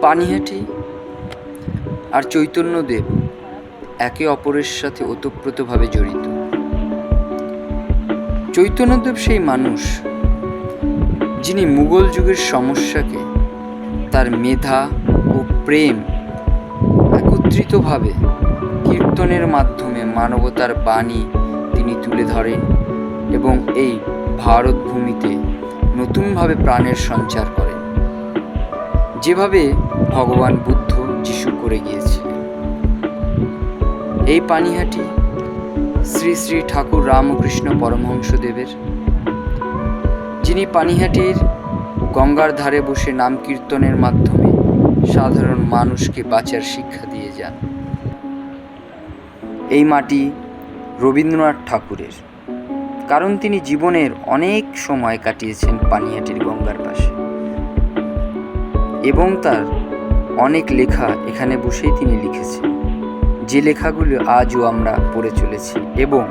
পানিহাটি আর চৈতন্যদেব একে অপরের সাথে ওতপ্রোতভাবে জড়িত। চৈতন্যদেব সেই মানুষ যিনি মুঘল যুগের সমস্যাকে তার মেধা ও প্রেম একত্রিতভাবে কীর্তনের মাধ্যমে মানবতার বাণী তিনি তুলে ধরেন এবং এই ভারত ভূমিতে নতুনভাবে প্রাণের সঞ্চার করেন, যেভাবে ভগবান বুদ্ধ যিশু করে গিয়েছিলেন। এই পানিহাটি শ্রী শ্রী ঠাকুর রামকৃষ্ণ পরমহংসদেবের, যিনি পানিহাটির গঙ্গার ধারে বসে নাম কীর্তনের মাধ্যমে সাধারণ মানুষকে বাঁচার শিক্ষা দিয়ে যান। এই মাটি রবীন্দ্রনাথ ঠাকুরের, কারণ তিনি জীবনের অনেক সময় কাটিয়েছেন পানিহাটির গঙ্গার পাশে এবং তার অনেক লেখা এখানে বসেই তিনি লিখেছেন, যে লেখাগুলো আজও আমরা পড়ে চলেছি এবং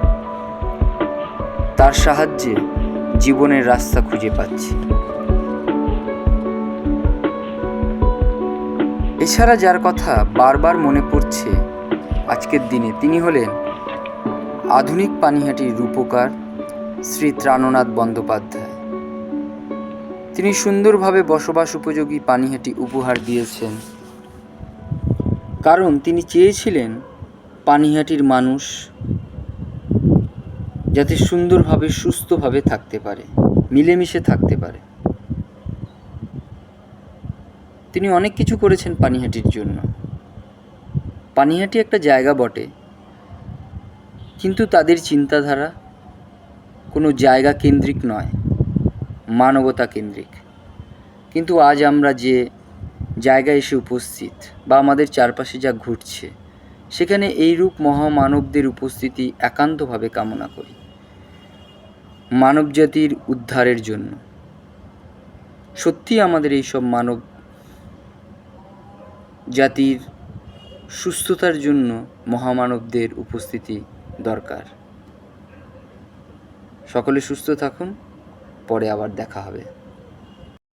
তার সাহায্যে জীবনের রাস্তা খুঁজে পাচ্ছি। এছাড়া যার কথা বারবার মনে পড়ছে আজকের দিনে, তিনি হলেন আধুনিক পানিহাটির রূপকার শ্রী ত্রাণনাথ বন্দ্যোপাধ্যায়। তিনি সুন্দরভাবে বসবাস উপযোগী পানিহাটি উপহার দিয়েছেন, কারণ তিনি চেয়েছিলেন পানিহাটির মানুষ যাতে সুন্দরভাবে সুস্থভাবে থাকতে পারে, মিলেমিশে থাকতে পারে। তিনি অনেক কিছু করেছেন পানিহাটির জন্য। পানিহাটি একটা জায়গা বটে, কিন্তু তাদের চিন্তাধারা কোনো জায়গা কেন্দ্রিক নয়, মানবতা কেন্দ্রিক। কিন্তু আজ আমরা যে জায়গায় এসে উপস্থিত বা আমাদের চারপাশে যা ঘটছে, সেখানে এইরূপ মহামানবদের উপস্থিতি একান্তভাবে কামনা করি, মানবজাতির উদ্ধারের জন্য। সত্যি আমাদের এইসব মানব জাতির সুস্থতার জন্য মহামানবদের উপস্থিতি দরকার। সকলে সুস্থ থাকুন, পরে আবার দেখা হবে।